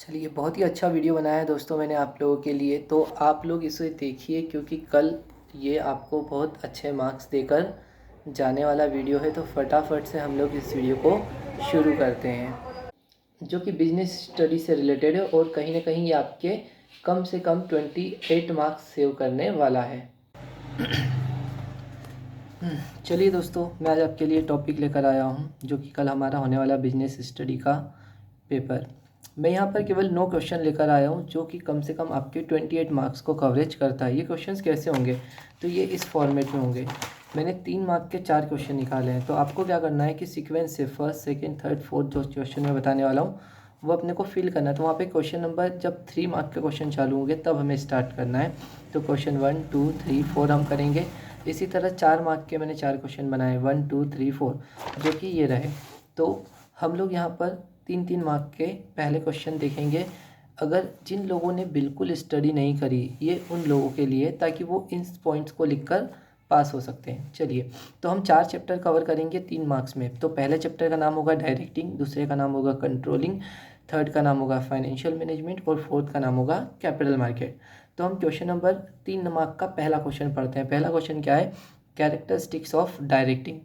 चलिए, बहुत ही अच्छा वीडियो बनाया है दोस्तों मैंने आप लोगों के लिए। तो आप लोग इसे देखिए क्योंकि कल ये आपको बहुत अच्छे मार्क्स देकर जाने वाला वीडियो है। तो फटाफट से हम लोग इस वीडियो को शुरू करते हैं, जो कि बिजनेस स्टडी से रिलेटेड है और कहीं ना कहीं ये आपके कम से कम 28 मार्क्स सेव करने वाला है। चलिए दोस्तों, मैं आज आपके लिए टॉपिक लेकर आया हूँ जो कि कल हमारा होने वाला बिजनेस स्टडी का पेपर। मैं यहाँ पर केवल 9 क्वेश्चन लेकर आया हूँ जो कि कम से कम आपके 28 मार्क्स को कवरेज करता है। ये क्वेश्चंस कैसे होंगे, तो ये इस फॉर्मेट में होंगे। मैंने 3 मार्क के 4 क्वेश्चन निकाले हैं। तो आपको क्या करना है कि सीक्वेंस से फर्स्ट, सेकेंड, थर्ड, फोर्थ जो क्वेश्चन मैं बताने वाला हूँ वो अपने को फिल करना है। तो वहाँ पे क्वेश्चन नंबर जब 3 मार्क के क्वेश्चन चालू होंगे तब हमें स्टार्ट करना है। तो क्वेश्चन 1, 2, 3, 4 हम करेंगे। इसी तरह 4 मार्क के मैंने 4 क्वेश्चन बनाए, 1, 2, 3, 4, जो कि ये रहे। तो हम लोग यहाँ पर 3-3 मार्क के पहले क्वेश्चन देखेंगे। अगर जिन लोगों ने बिल्कुल स्टडी नहीं करी, ये उन लोगों के लिए, ताकि वो इन पॉइंट्स को लिखकर पास हो सकते हैं। चलिए, तो हम 4 चैप्टर कवर करेंगे 3 मार्क्स में। तो पहले चैप्टर का नाम होगा डायरेक्टिंग, दूसरे का नाम होगा कंट्रोलिंग, थर्ड का नाम होगा फाइनेंशियल मैनेजमेंट और फोर्थ का नाम होगा कैपिटल मार्केट। तो हम क्वेश्चन नंबर 3 मार्क का पहला क्वेश्चन पढ़ते हैं। पहला क्वेश्चन क्या है? Characteristics of directing.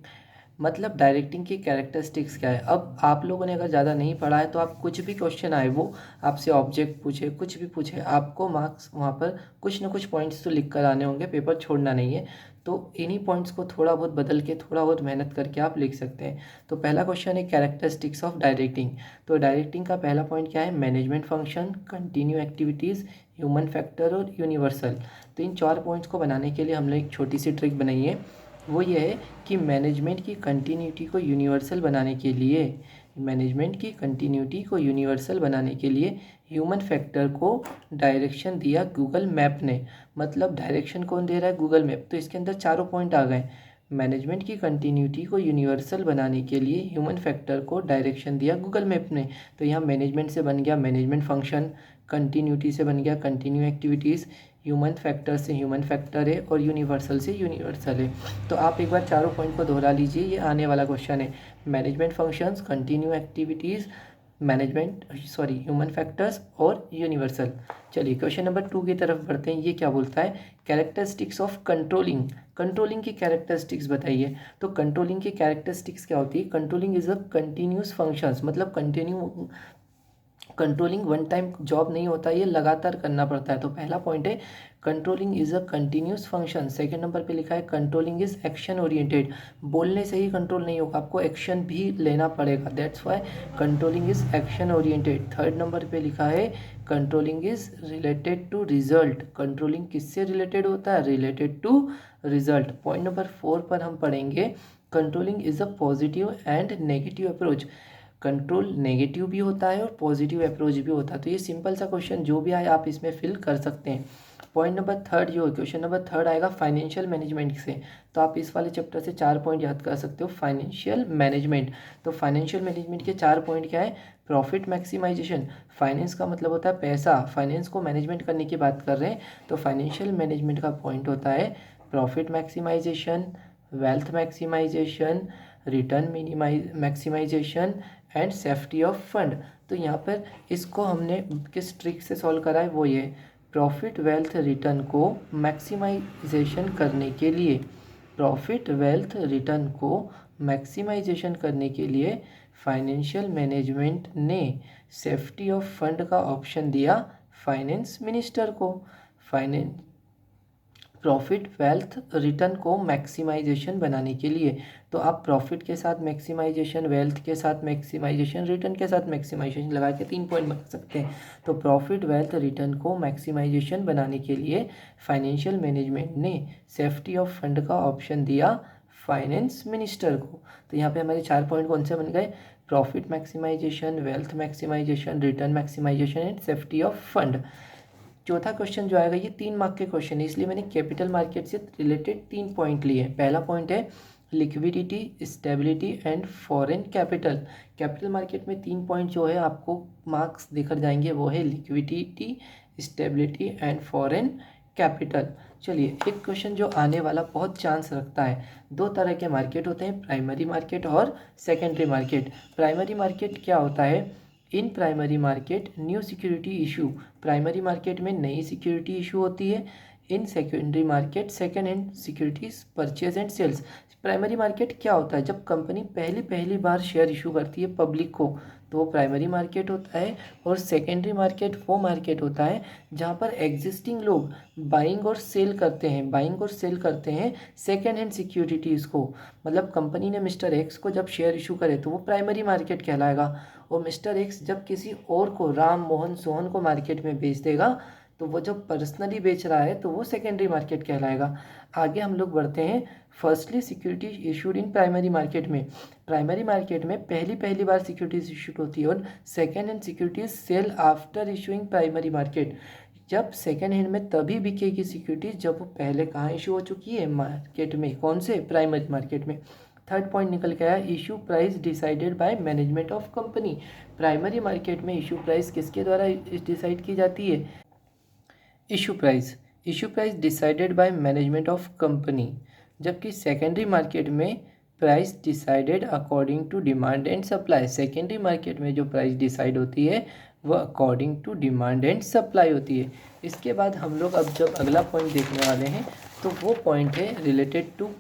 मतलब डायरेक्टिंग की कैरेक्टरिस्टिक्स क्या है। अब आप लोगों ने अगर ज़्यादा नहीं पढ़ा है तो आप कुछ भी क्वेश्चन आए, वो आपसे ऑब्जेक्ट पूछे, कुछ भी पूछे, आपको मार्क्स वहाँ पर कुछ ना कुछ पॉइंट्स तो लिख कर आने होंगे, पेपर छोड़ना नहीं है। तो इन्हीं पॉइंट्स को थोड़ा बहुत बदल के, थोड़ा बहुत मेहनत करके आप लिख सकते हैं। तो पहला क्वेश्चन है कैरेक्टरिस्टिक्स ऑफ डायरेक्टिंग। तो डायरेक्टिंग का पहला पॉइंट क्या है? Management function, continue activities, human factor और यूनिवर्सल। तो इन 4 पॉइंट्स को बनाने के लिए हमने एक छोटी सी ट्रिक बनाई है। वो ये है कि मैनेजमेंट की कंटिन्यूटी को यूनिवर्सल बनाने के लिए, ह्यूमन फैक्टर को डायरेक्शन दिया गूगल मैप ने। मतलब डायरेक्शन कौन दे रहा है? Google map. तो इसके अंदर चारों पॉइंट आ गए। मैनेजमेंट की कंटिन्यूटी को यूनिवर्सल बनाने के लिए ह्यूमन फैक्टर को डायरेक्शन दिया गूगल मैप ने। तो यहाँ मैनेजमेंट से बन गया मैनेजमेंट फंक्शन, कंटिन्यूटी से बन गया कंटिन्यू एक्टिविटीज़, ह्यूमन फैक्टर से ह्यूमन फैक्टर है और यूनिवर्सल से यूनिवर्सल है। तो आप एक बार चारों पॉइंट को दोहरा लीजिए, ये आने वाला क्वेश्चन है। Management functions, continue activities, human factors और यूनिवर्सल। चलिए क्वेश्चन नंबर 2 की तरफ बढ़ते हैं। ये क्या बोलता है? Characteristics of controlling. कंट्रोलिंग की कैरेक्टरिस्टिक्स बताइए। तो कंट्रोलिंग की कैरेक्टरिस्टिक्स क्या होती है? Controlling is a continuous functions. मतलब कंट्रोलिंग वन टाइम जॉब नहीं होता, ये लगातार करना पड़ता है। तो पहला पॉइंट है controlling is a continuous function. Second number पे लिखा है कंट्रोलिंग इज एक्शन ओरिएंटेड। बोलने से ही कंट्रोल नहीं होगा, आपको एक्शन भी लेना पड़ेगा, that's why controlling is action oriented. Third number पे लिखा है controlling is related to result. Controlling किससे रिलेटेड होता है? Related to result. Point number 4 पर हम पढ़ेंगे controlling is a positive and negative approach. Control negative भी होता है और पॉजिटिव अप्रोच भी होता है। तो ये सिंपल सा क्वेश्चन जो भी आए आप इसमें फिल कर सकते हैं। पॉइंट नंबर 3 जो क्वेश्चन नंबर 3 आएगा फाइनेंशियल मैनेजमेंट से। तो आप इस वाले चैप्टर से 4 पॉइंट याद कर सकते हो। फाइनेंशियल मैनेजमेंट, तो फाइनेंशियल मैनेजमेंट के 4 पॉइंट क्या है? Profit maximisation. फाइनेंस का मतलब होता है पैसा, फाइनेंस को मैनेजमेंट करने की बात कर रहे हैं। तो फाइनेंशियल मैनेजमेंट का पॉइंट होता है profit maximisation, wealth maximisation, return maximisation and safety of fund. तो यहाँ पर इसको हमने किस ट्रिक से सॉल्व करा है? वो ये प्रॉफिट वेल्थ रिटर्न को मैक्सिमाइजेशन करने के लिए, प्रॉफिट वेल्थ रिटर्न को मैक्सिमाइजेशन करने के लिए फाइनेंशियल मैनेजमेंट ने सेफ्टी ऑफ फंड का ऑप्शन दिया फाइनेंस मिनिस्टर को। फाइनेंस प्रॉफिट वेल्थ रिटर्न को मैक्सिमाइजेशन बनाने के लिए। तो आप प्रॉफिट के साथ मैक्सिमाइजेशन, वेल्थ के साथ मैक्सिमाइजेशन, रिटर्न के साथ मैक्सिमाइजेशन लगा के 3 पॉइंट बना सकते हैं। तो प्रॉफिट वेल्थ रिटर्न को मैक्सिमाइजेशन बनाने के लिए फाइनेंशियल मैनेजमेंट ने सेफ्टी ऑफ फंड का ऑप्शन दिया फाइनेंस मिनिस्टर को। तो यहाँ पे हमारे 4 पॉइंट कौन से बन गए? Profit maximisation, wealth maximisation, return maximisation and safety of fund. चौथा क्वेश्चन जो आएगा ये 3 मार्क के क्वेश्चन है, इसलिए मैंने कैपिटल मार्केट से रिलेटेड 3 पॉइंट लिए हैं। पहला पॉइंट है liquidity, stability and foreign capital. Capital market में 3 पॉइंट जो है आपको मार्क्स देकर जाएंगे, वो है liquidity, stability and foreign capital. चलिए एक क्वेश्चन जो आने वाला बहुत चांस रखता है। 2 तरह के मार्केट होते हैं, प्राइमरी मार्केट और सेकेंडरी मार्केट। प्राइमरी मार्केट क्या होता है? In primary market new security issue, primary market में नई सिक्योरिटी इशू होती है। In secondary market second hand securities purchase and sales. Primary market क्या होता है? जब कंपनी पहली बार शेयर इशू करती है पब्लिक को, तो वो प्राइमरी मार्केट होता है। और सेकेंडरी मार्केट वो मार्केट होता है जहाँ पर एग्जिस्टिंग लोग बाइंग और सेल करते हैं सेकेंड हैंड सिक्योरिटीज़ को। मतलब कंपनी ने मिस्टर एक्स को जब शेयर इशू करे तो वो प्राइमरी मार्केट कहलाएगा, और मिस्टर एक्स जब किसी और को, राम मोहन सोहन को मार्केट में बेच देगा तो वो जो पर्सनली बेच रहा है तो वो सेकेंडरी मार्केट कहलाएगा। आगे हम लोग बढ़ते हैं। Firstly security issued in primary market में, प्राइमरी मार्केट में पहली बार सिक्योरिटीज इशूड होती है। और second hand securities sale after issuing primary market, जब सेकेंड हैंड में तभी बिकेगी सिक्योरिटीज जब वो पहले कहाँ इशू हो चुकी है? मार्केट में। कौन से? प्राइमरी मार्केट में। थर्ड पॉइंट निकल के आया, issue price decided by management of company. Primary market में इशू प्राइस किसके द्वारा डिसाइड की जाती है? Issue price decided by management of company. जबकि सेकेंडरी मार्केट में price decided according to demand and supply. Secondary market में जो प्राइस डिसाइड होती है वह according to demand and supply होती है। इसके बाद हम लोग अब जब अगला पॉइंट देखने वाले हैं तो वो पॉइंट है रिलेटेड टू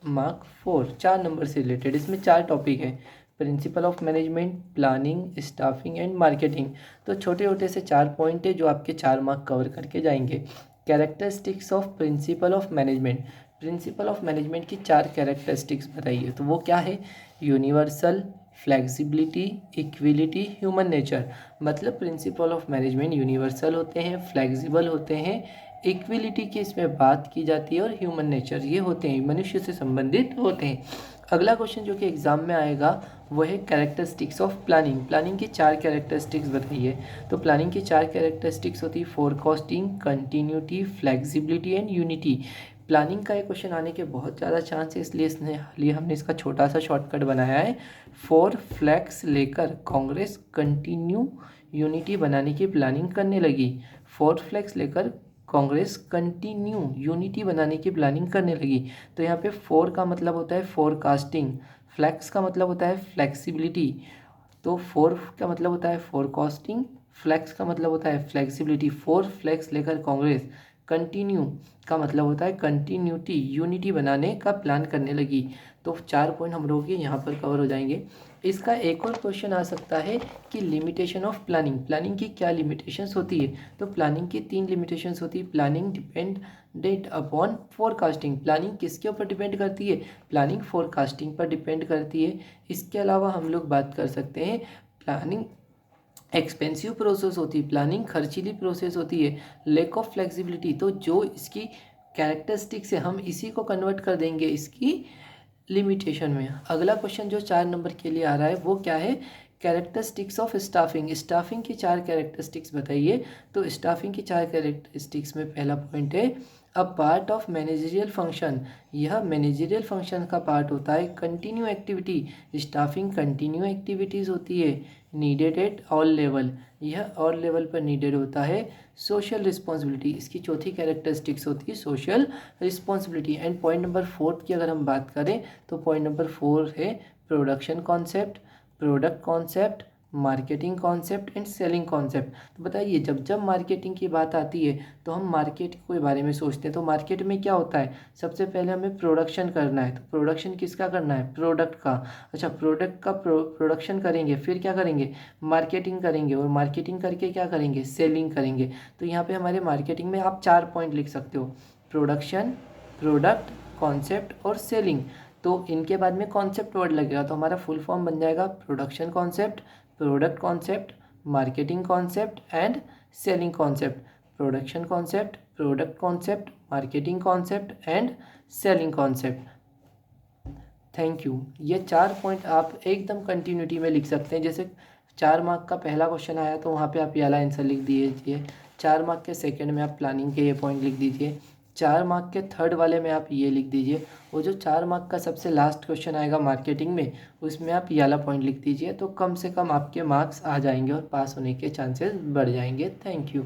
मार्क 4, 4 नंबर से रिलेटेड। इसमें 4 टॉपिक है, principle of management, planning, staffing and marketing. तो छोटे छोटे से 4 पॉइंट है जो आपके 4 मार्क कवर करके जाएंगे। Characteristics of principle of management, principle of management की 4 कैरेक्टरिस्टिक्स बताइए। तो वो क्या है? Universal, flexibility, equality, human nature. मतलब प्रिंसिपल ऑफ मैनेजमेंट यूनिवर्सल होते हैं, फ्लेक्सिबल होते हैं, इक्विलिटी की इसमें बात की जाती है, और ह्यूमन नेचर ये होते हैं, मनुष्य से संबंधित होते हैं। अगला क्वेश्चन जो कि एग्जाम में आएगा वो है कैरेक्टरिस्टिक्स ऑफ प्लानिंग। प्लानिंग की 4 कैरेक्टरिस्टिक्स बताइए। तो प्लानिंग की 4 कैरेक्टरिस्टिक्स होती है forecasting, continuity, flexibility and unity. Planning का एक क्वेश्चन आने के बहुत ज़्यादा चांस है, इसलिए हमने इसका छोटा सा शॉर्टकट बनाया है। फोर फ्लैक्स लेकर कांग्रेस कंटिन्यू यूनिटी बनाने की प्लानिंग करने लगी। फोर फ्लैक्स लेकर कांग्रेस कंटिन्यू यूनिटी बनाने की प्लानिंग करने लगी। तो यहाँ पे फोर का मतलब होता है फोरकास्टिंग, फ्लैक्स का मतलब होता है फ्लेक्सिबिलिटी। तो फोर का मतलब होता है फोरकास्टिंग, फ्लैक्स का मतलब होता है फ्लेक्सिबिलिटी। फोर फ्लैक्स लेकर कांग्रेस कंटिन्यू का मतलब होता है कंटिन्यूटी, यूनिटी बनाने का प्लान करने लगी। तो 4 पॉइंट हम लोग के यहाँ पर कवर हो जाएंगे। इसका एक और क्वेश्चन आ सकता है कि लिमिटेशन ऑफ प्लानिंग, प्लानिंग की क्या लिमिटेशंस होती है? तो प्लानिंग की 3 लिमिटेशंस होती है। Planning dependent upon forecasting, planning किसके ऊपर डिपेंड करती है? प्लानिंग फोरकास्टिंग पर डिपेंड करती है। इसके अलावा हम लोग बात कर सकते हैं प्लानिंग एक्सपेंसिव प्रोसेस होती है, प्लानिंग खर्चीली प्रोसेस होती है। लैक ऑफ फ्लेक्सिबिलिटी, तो जो इसकी कैरेक्टरिस्टिक्स है हम इसी को कन्वर्ट कर देंगे इसकी लिमिटेशन में। अगला क्वेश्चन जो 4 नंबर के लिए आ रहा है वो क्या है? कैरेक्टरिस्टिक्स ऑफ स्टाफिंग, स्टाफिंग की 4 कैरेक्टरिस्टिक्स बताइए। तो स्टाफिंग की 4 कैरेक्टरिस्टिक्स में पहला पॉइंट है a part of managerial function, यह मैनेजरियल फंक्शन का पार्ट होता है। Continue activity, staffing continue activities होती है। नीडेड एट ऑल लेवल, यह ऑल लेवल पर नीडेड होता है। सोशल रिस्पॉन्सिबिलिटी, इसकी चौथी कैरेक्टरिस्टिक्स होती है social responsibility. And point number 4 की अगर हम बात करें तो पॉइंट नंबर 4 है production concept, product concept, marketing concept and selling concept. तो बताइए जब जब मार्केटिंग की बात आती है तो हम मार्केट के बारे में सोचते हैं। तो मार्केट में क्या होता है? सबसे पहले हमें प्रोडक्शन करना है। तो प्रोडक्शन किसका करना है? प्रोडक्ट का। अच्छा, प्रोडक्ट का प्रोडक्शन करेंगे, फिर क्या करेंगे? मार्केटिंग करेंगे, और मार्केटिंग करके क्या करेंगे? सेलिंग करेंगे। तो यहाँ पे हमारे मार्केटिंग में आप 4 पॉइंट लिख सकते हो, प्रोडक्शन, प्रोडक्ट, कॉन्सेप्ट और सेलिंग। तो इनके बाद में कॉन्सेप्ट वर्ड लगेगा तो हमारा फुल फॉर्म बन जाएगा production concept, product concept, marketing concept and selling concept. Production concept, product concept, marketing concept and selling concept. Thank you. ये 4 पॉइंट आप एकदम कंटिन्यूटी में लिख सकते हैं। जैसे 4 मार्क का पहला क्वेश्चन आया तो वहाँ पे आप ये वाला आंसर लिख दीजिए। 4 मार्क के सेकंड में आप प्लानिंग के ये पॉइंट लिख दीजिए। 4 मार्क के थर्ड वाले में आप ये लिख दीजिए। वो जो 4 मार्क का सबसे लास्ट क्वेश्चन आएगा मार्केटिंग में, उसमें आप ये वाला पॉइंट लिख दीजिए। तो कम से कम आपके मार्क्स आ जाएंगे और पास होने के चांसेस बढ़ जाएंगे। Thank you.